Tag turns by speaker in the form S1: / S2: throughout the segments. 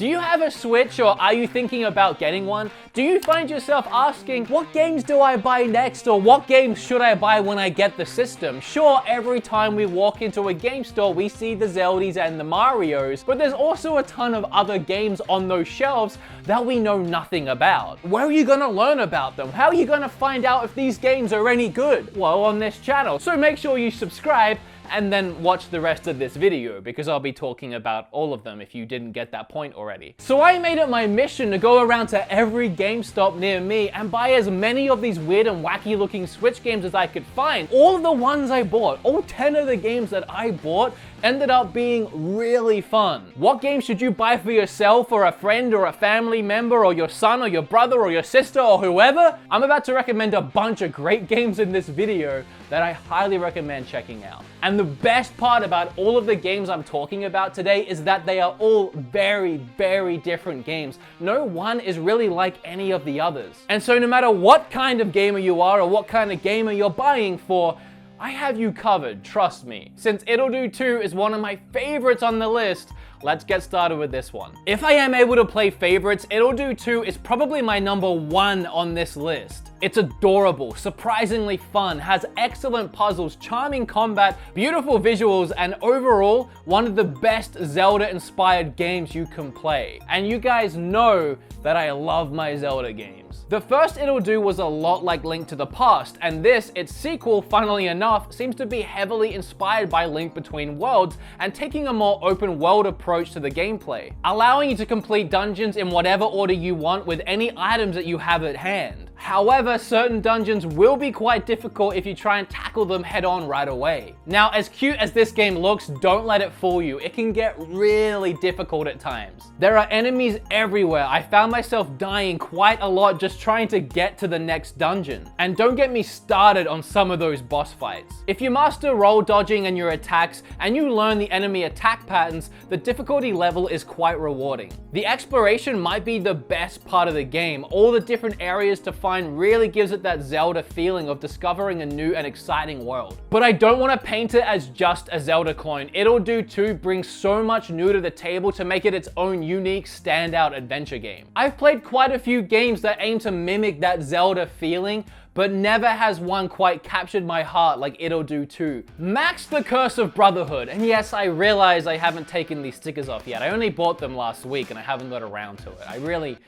S1: Do you have a Switch or are you thinking about getting one? Do you find yourself asking, what games do I buy next, or what games should I buy when I get the system? Sure, every time we walk into a game store, we see the Zeldas and the Marios, but there's also a ton of other games on those shelves that we know nothing about. Where are you gonna learn about them? How are you gonna find out if these games are any good? Well, on this channel. So make sure you subscribe and then watch the rest of this video, because I'll be talking about all of them if you didn't get that point already. So I made it my mission to go around to every GameStop near me and buy as many of these weird and wacky looking Switch games as I could find. All of the ones I bought, all 10 of the games that I bought, ended up being really fun. What games should you buy for yourself or a friend or a family member or your son or your brother or your sister or whoever? I'm about to recommend a bunch of great games in this video that I highly recommend checking out. And the best part about all of the games I'm talking about today is that they are all very, very different games. No one is really like any of the others. And so no matter what kind of gamer you are or what kind of gamer you're buying for, I have you covered, trust me. Since Itll 2 is one of my favorites on the list, let's get started with this one. If I am able to play favorites, Itll 2 is probably my #1 on this list. It's adorable, surprisingly fun, has excellent puzzles, charming combat, beautiful visuals, and overall, one of the best Zelda-inspired games you can play. And you guys know that I love my Zelda games. The first Itll 2 was a lot like Link to the Past, and this, its sequel, funnily enough, seems to be heavily inspired by Link Between Worlds and taking a more open world approach to the gameplay, allowing you to complete dungeons in whatever order you want with any items that you have at hand. However, certain dungeons will be quite difficult if you try and tackle them head on right away. Now, as cute as this game looks, don't let it fool you. It can get really difficult at times. There are enemies everywhere. I found myself dying quite a lot just trying to get to the next dungeon. And don't get me started on some of those boss fights. If you master roll dodging and your attacks, and you learn the enemy attack patterns, the difficulty level is quite rewarding. The exploration might be the best part of the game. All the different areas to find really gives it that Zelda feeling of discovering a new and exciting world. But I don't want to paint it as just a Zelda clone. Itll 2 brings so much new to the table to make it its own unique, standout adventure game. I've played quite a few games that aim to mimic that Zelda feeling, but never has one quite captured my heart like Itll 2. Max the Curse of Brotherhood. And yes, I realize I haven't taken these stickers off yet. I only bought them last week and I haven't got around to it.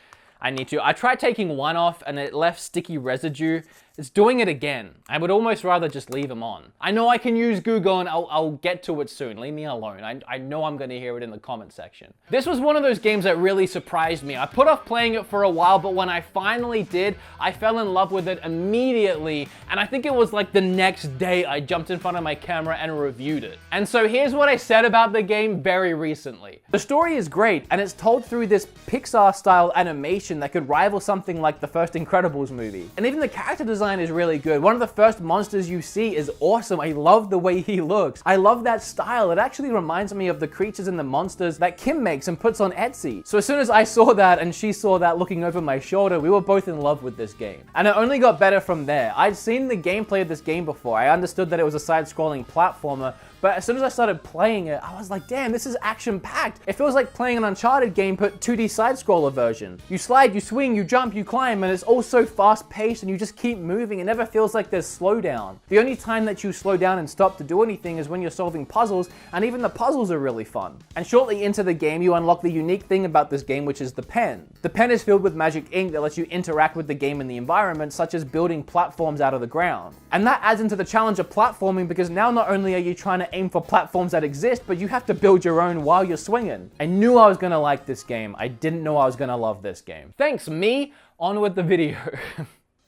S1: I need to. I tried taking one off and it left sticky residue. It's doing it again. I would almost rather just leave them on. I know I can use Google and I'll get to it soon. Leave me alone. I know I'm gonna hear it in the comment section. This was one of those games that really surprised me. I put off playing it for a while, but when I finally did, I fell in love with it immediately. And I think it was like the next day I jumped in front of my camera and reviewed it. And so here's what I said about the game very recently. The story is great and it's told through this Pixar-style animation that could rival something like the first Incredibles movie. And even the character design is really good. One of the first monsters you see is awesome. I love the way he looks. I love that style. It actually reminds me of the creatures and the monsters that Kim makes and puts on Etsy. So as soon as I saw that and she saw that looking over my shoulder, we were both in love with this game. And it only got better from there. I'd seen the gameplay of this game before. I understood that it was a side-scrolling platformer, but as soon as I started playing it, I was like, damn, this is action-packed. It feels like playing an Uncharted game, but 2D side-scroller version. You slide, you swing, you jump, you climb, and it's all so fast-paced and you just keep moving. It never feels like there's slowdown. The only time that you slow down and stop to do anything is when you're solving puzzles, and even the puzzles are really fun. And shortly into the game, you unlock the unique thing about this game, which is the pen. The pen is filled with magic ink that lets you interact with the game and the environment, such as building platforms out of the ground. And that adds into the challenge of platforming, because now not only are you trying to aim for platforms that exist, but you have to build your own while you're swinging. I knew I was gonna like this game. I didn't know I was gonna love this game. Thanks, me. On with the video.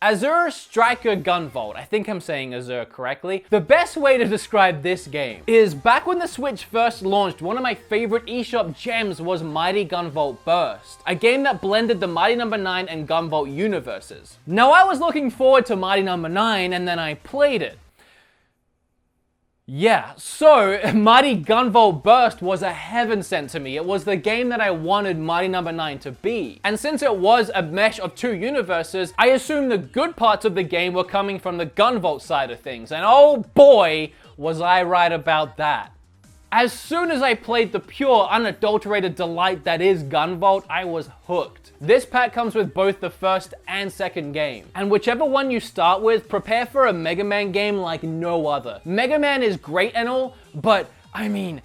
S1: Azure Striker Gunvolt. I think I'm saying Azure correctly. The best way to describe this game is back when the Switch first launched, one of my favorite eShop gems was Mighty Gunvolt Burst, a game that blended the Mighty No. 9 and Gunvolt universes. Now I was looking forward to Mighty No. 9 and then I played it. Yeah, so Mighty Gunvolt Burst was a heaven sent to me. It was the game that I wanted Mighty No. 9 to be. And since it was a mesh of two universes, I assumed the good parts of the game were coming from the Gunvolt side of things. And oh boy, was I right about that. As soon as I played the pure, unadulterated delight that is Gunvolt, I was hooked. This pack comes with both the first and second game, and whichever one you start with, prepare for a Mega Man game like no other. Mega Man is great and all, but I mean,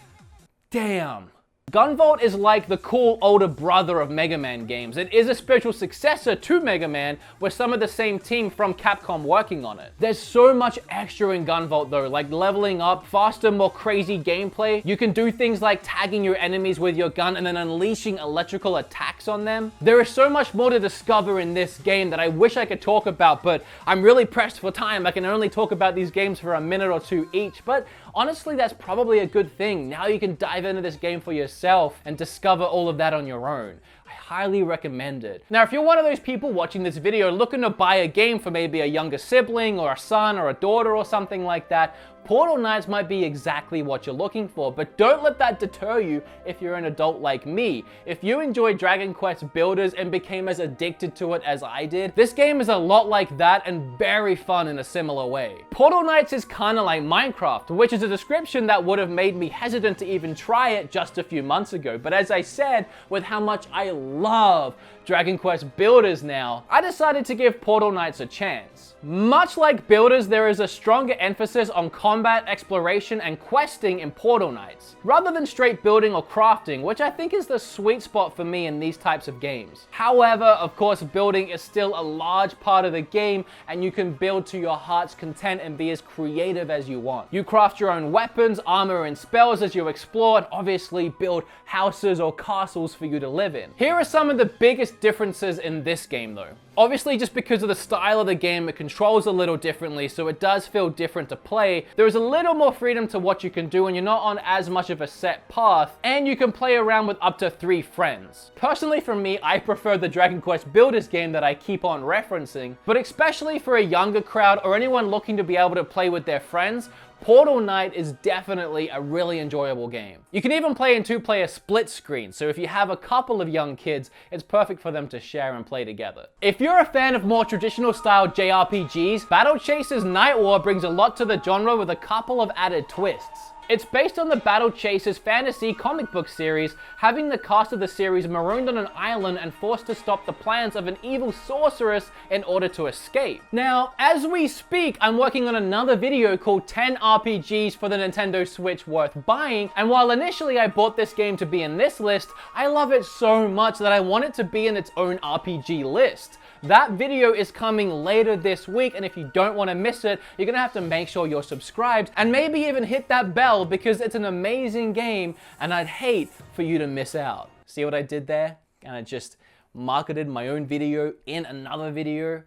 S1: damn. Gunvolt is like the cool older brother of Mega Man games. It is a spiritual successor to Mega Man with some of the same team from Capcom working on it. There's so much extra in Gunvolt though, like leveling up, faster, more crazy gameplay. You can do things like tagging your enemies with your gun and then unleashing electrical attacks on them. There is so much more to discover in this game that I wish I could talk about, but I'm really pressed for time. I can only talk about these games for a minute or two each, but honestly, that's probably a good thing. Now you can dive into this game for yourself and discover all of that on your own. I highly recommend it. Now, if you're one of those people watching this video looking to buy a game for maybe a younger sibling or a son or a daughter or something like that, Portal Knights might be exactly what you're looking for, but don't let that deter you if you're an adult like me. If you enjoy Dragon Quest Builders and became as addicted to it as I did, this game is a lot like that and very fun in a similar way. Portal Knights is kinda like Minecraft, which is a description that would have made me hesitant to even try it just a few months ago, but as I said, with how much I love Dragon Quest Builders now, I decided to give Portal Knights a chance. Much like Builders, there is a stronger emphasis on combat, exploration, and questing in Portal Knights, rather than straight building or crafting, which I think is the sweet spot for me in these types of games. However, of course, building is still a large part of the game, and you can build to your heart's content and be as creative as you want. You craft your own weapons, armor, and spells as you explore, and obviously build houses or castles for you to live in. Here are some of the biggest differences in this game though. Obviously, just because of the style of the game, it controls a little differently, so it does feel different to play. There is a little more freedom to what you can do, and you're not on as much of a set path, and you can play around with up to 3 friends. Personally, for me, I prefer the Dragon Quest Builders game that I keep on referencing, but especially for a younger crowd or anyone looking to be able to play with their friends, Portal Knight is definitely a really enjoyable game. You can even play in 2-player split screen, so if you have a couple of young kids, it's perfect for them to share and play together. If you're a fan of more traditional style JRPGs, Battle Chasers Night War brings a lot to the genre with a couple of added twists. It's based on the Battle Chasers fantasy comic book series, having the cast of the series marooned on an island and forced to stop the plans of an evil sorceress in order to escape. Now, as we speak, I'm working on another video called 10 RPGs for the Nintendo Switch worth buying, and while initially I bought this game to be in this list, I love it so much that I want it to be in its own RPG list. That video is coming later this week, and if you don't want to miss it, you're gonna have to make sure you're subscribed and maybe even hit that bell because it's an amazing game and I'd hate for you to miss out. See what I did there? And I just marketed my own video in another video.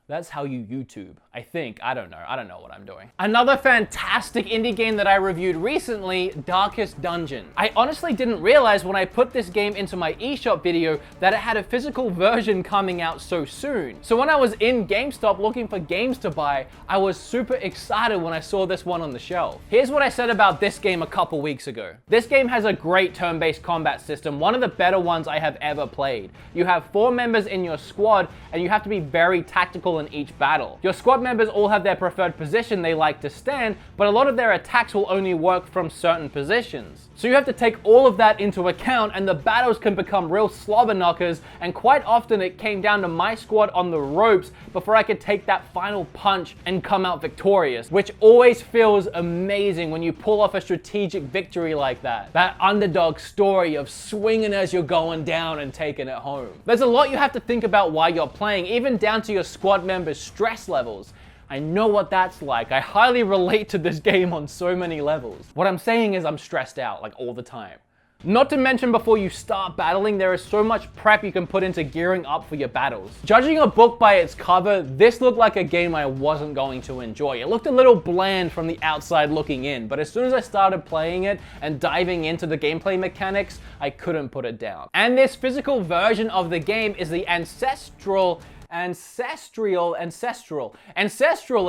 S1: That's how you YouTube, I think. I don't know what I'm doing. Another fantastic indie game that I reviewed recently, Darkest Dungeon. I honestly didn't realize when I put this game into my eShop video that it had a physical version coming out so soon. So when I was in GameStop looking for games to buy, I was super excited when I saw this one on the shelf. Here's what I said about this game a couple weeks ago. This game has a great turn-based combat system, one of the better ones I have ever played. You have 4 members in your squad, and you have to be very tactical in each battle. Your squad members all have their preferred position they like to stand, but a lot of their attacks will only work from certain positions. So you have to take all of that into account, and the battles can become real slobber knockers, and quite often it came down to my squad on the ropes before I could take that final punch and come out victorious, which always feels amazing when you pull off a strategic victory like that. That underdog story of swinging as you're going down and taking it home. There's a lot you have to think about while you're playing, even down to your squad members' stress levels. I know what that's like. I highly relate to this game on so many levels. What I'm saying is I'm stressed out, like all the time. Not to mention, before you start battling, there is so much prep you can put into gearing up for your battles. Judging a book by its cover, this looked like a game I wasn't going to enjoy. It looked a little bland from the outside looking in, but as soon as I started playing it and diving into the gameplay mechanics, I couldn't put it down. And this physical version of the game is the Ancestral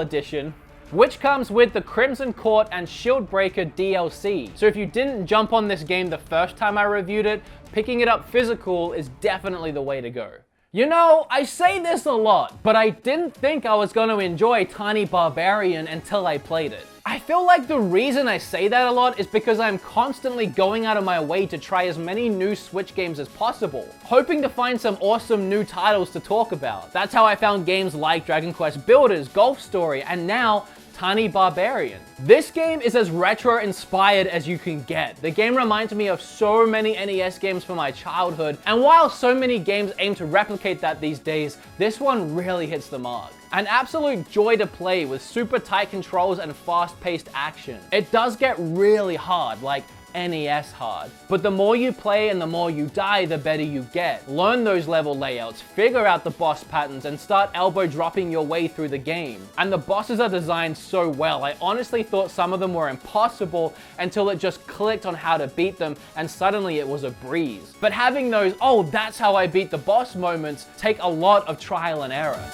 S1: Edition, which comes with the Crimson Court and Shieldbreaker DLC. So if you didn't jump on this game the first time I reviewed it, picking it up physical is definitely the way to go. You know, I say this a lot, but I didn't think I was going to enjoy Tiny Barbarian until I played it. I I feel like the reason I say that a lot is because I'm constantly going out of my way to try as many new Switch games as possible, hoping to find some awesome new titles to talk about. That's how I found games like Dragon Quest Builders, Golf Story, and now Tiny Barbarian. This game is as retro inspired as you can get. The game reminds me of so many NES games from my childhood, and while so many games aim to replicate that these days, this one really hits the mark. An absolute joy to play with super tight controls and fast-paced action. It does get really hard, like NES hard. But the more you play and the more you die, the better you get. Learn those level layouts, figure out the boss patterns, and start elbow dropping your way through the game. And the bosses are designed so well. I honestly thought some of them were impossible until it just clicked on how to beat them, and suddenly it was a breeze. But having those, oh, that's how I beat the boss moments take a lot of trial and error.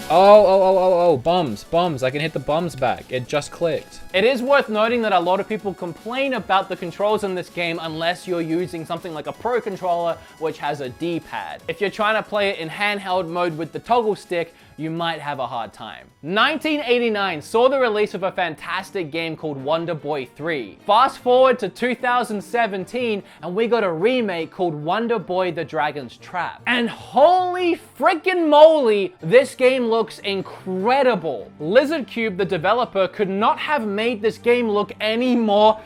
S1: Oh, bums. I can hit the bums back. It just clicked. It is worth noting that a lot of people complain about the controls in this game unless you're using something like a Pro controller, which has a D-pad. If you're trying to play it in handheld mode with the toggle stick, you might have a hard time. 1989 saw the release of a fantastic game called Wonder Boy 3. Fast forward to 2017, and we got a remake called Wonder Boy: The Dragon's Trap. And holy freaking moly, this game looks incredible. Lizard Cube, the developer, could not have made this game look any more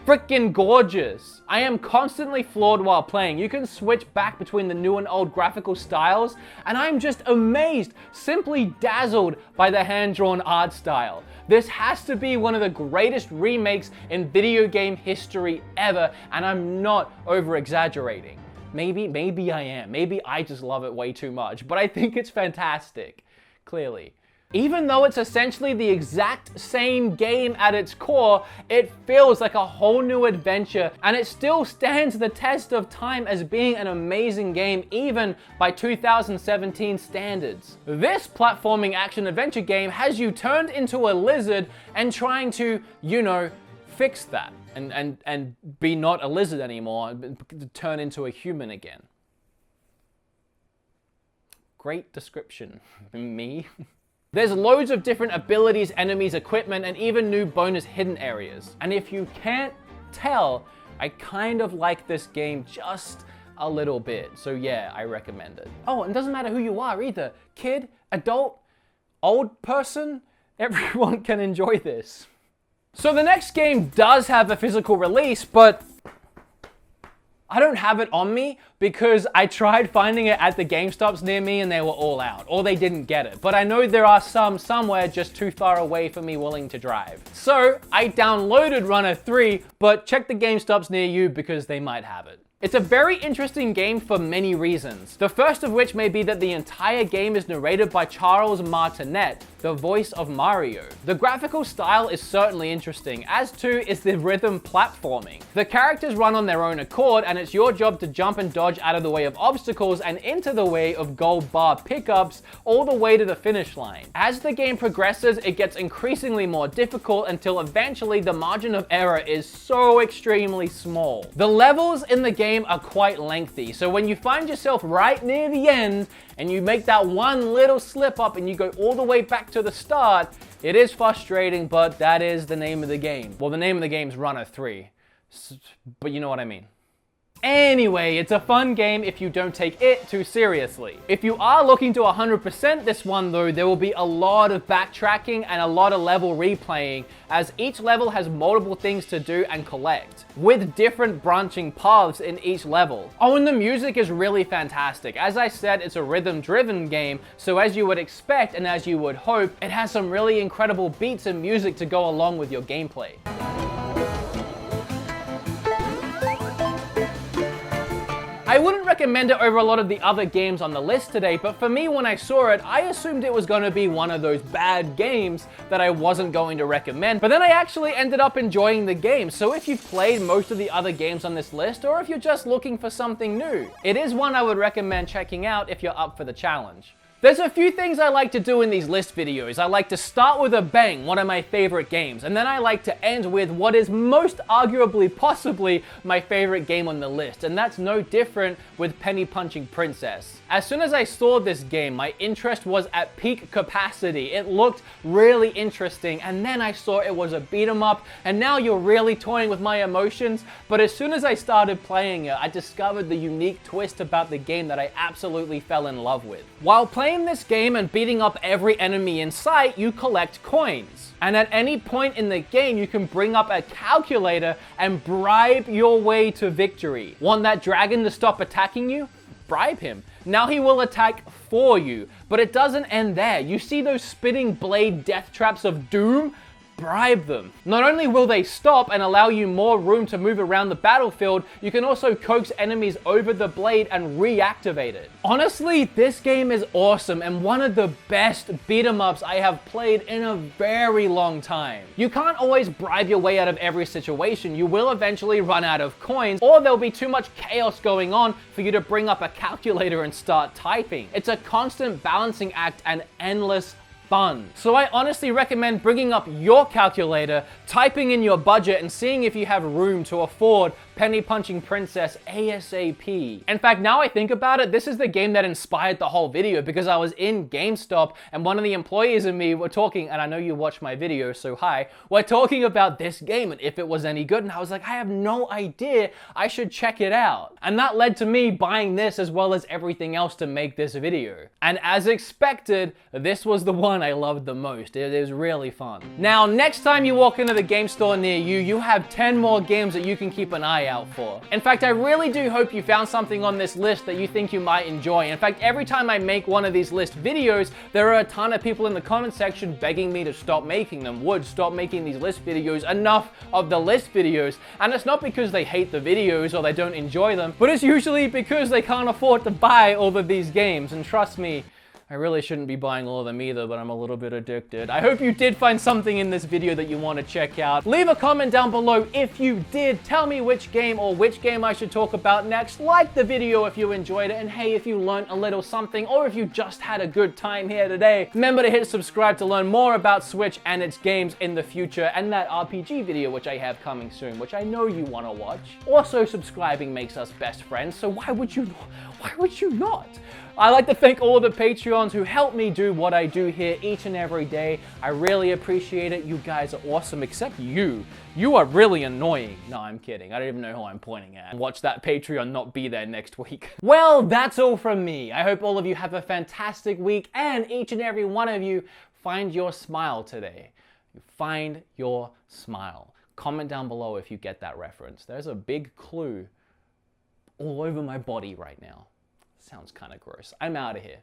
S1: freaking gorgeous. I am constantly floored while playing. You can switch back between the new and old graphical styles, and I'm just amazed, simply dazzled by the hand-drawn art style. This has to be one of the greatest remakes in video game history ever, and I'm not over-exaggerating. Maybe I am. Maybe I just love it way too much, but I think it's fantastic, clearly. Even though it's essentially the exact same game at its core, it feels like a whole new adventure, and it still stands the test of time as being an amazing game even by 2017 standards. This platforming action-adventure game has you turned into a lizard and trying to, you know, fix that and be not a lizard anymore, turn into a human again. Great description. Me? There's loads of different abilities, enemies, equipment, and even new bonus hidden areas. And if you can't tell, I kind of like this game just a little bit. So yeah, I recommend it. Oh, and it doesn't matter who you are either. Kid, adult, old person, everyone can enjoy this. So the next game does have a physical release, but I don't have it on me because I tried finding it at the GameStops near me and they were all out, or they didn't get it. But I know there are some somewhere just too far away for me willing to drive. So I downloaded Runner 3, but check the GameStops near you because they might have it. It's a very interesting game for many reasons. The first of which may be that the entire game is narrated by Charles Martinet, the voice of Mario. The graphical style is certainly interesting, as too is the rhythm platforming. The characters run on their own accord, and it's your job to jump and dodge out of the way of obstacles and into the way of gold bar pickups all the way to the finish line. As the game progresses, it gets increasingly more difficult until eventually the margin of error is so extremely small. The levels in the game are quite lengthy, so when you find yourself right near the end and you make that one little slip up and you go all the way back to the start, it is frustrating, but that is the name of the game. Well, the name of the game is Runner 3, but you know what I mean. Anyway, it's a fun game if you don't take it too seriously. If you are looking to 100% this one though, there will be a lot of backtracking and a lot of level replaying, as each level has multiple things to do and collect, with different branching paths in each level. Oh, and the music is really fantastic. As I said, it's a rhythm-driven game, so as you would expect and as you would hope, it has some really incredible beats and music to go along with your gameplay. I wouldn't recommend it over a lot of the other games on the list today, but for me, when I saw it, I assumed it was going to be one of those bad games that I wasn't going to recommend, but then I actually ended up enjoying the game. So if you've played most of the other games on this list, or if you're just looking for something new, it is one I would recommend checking out if you're up for the challenge. There's a few things I like to do in these list videos. I like to start with a bang, one of my favorite games, and then I like to end with what is most arguably possibly my favorite game on the list, and that's no different with Penny Punching Princess. As soon as I saw this game, my interest was at peak capacity. It looked really interesting, and then I saw it was a beat 'em up, and now you're really toying with my emotions. But as soon as I started playing it, I discovered the unique twist about the game that I absolutely fell in love with. While playing this game and beating up every enemy in sight, you collect coins. And at any point in the game, you can bring up a calculator and bribe your way to victory. Want that dragon to stop attacking you? Bribe him. Now he will attack for you. But it doesn't end there. You see those spitting blade death traps of doom? Bribe them. Not only will they stop and allow you more room to move around the battlefield, you can also coax enemies over the blade and reactivate it. Honestly, this game is awesome and one of the best beat 'em ups I have played in a very long time. You can't always bribe your way out of every situation. You will eventually run out of coins, or there'll be too much chaos going on for you to bring up a calculator and start typing. It's a constant balancing act and endless fun. So I honestly recommend bringing up your calculator, typing in your budget, and seeing if you have room to afford Penny Punching Princess ASAP. In fact, now I think about it, this is the game that inspired the whole video, because I was in GameStop and one of the employees and me were talking, and I know you watch my videos, so hi, we're talking about this game and if it was any good, and I was like, I have no idea, I should check it out. And that led to me buying this as well as everything else to make this video. And as expected, this was the one I loved the most. It is really fun. Now, next time you walk into the game store near you, you have 10 more games that you can keep an eye out for. In fact, I really do hope you found something on this list that you think you might enjoy. In fact, every time I make one of these list videos, there are a ton of people in the comment section begging me to stop making them. Would stop making these list videos, enough of the list videos. And it's not because they hate the videos or they don't enjoy them, but it's usually because they can't afford to buy all of these games. And trust me, I really shouldn't be buying all of them either, but I'm a little bit addicted. I hope you did find something in this video that you want to check out. Leave a comment down below if you did. Tell me which game or which game I should talk about next. Like the video if you enjoyed it, and hey, if you learned a little something, or if you just had a good time here today, remember to hit subscribe to learn more about Switch and its games in the future, and that RPG video which I have coming soon, which I know you want to watch. Also, subscribing makes us best friends, so why would you not? I'd like to thank all of the Patreons who help me do what I do here each and every day. I really appreciate it. You guys are awesome, except you. You are really annoying. No, I'm kidding. I don't even know who I'm pointing at. Watch that Patreon not be there next week. Well, that's all from me. I hope all of you have a fantastic week, and each and every one of you find your smile today. Find your smile. Comment down below if you get that reference. There's a big clue all over my body right now. Sounds kind of gross. I'm out of here.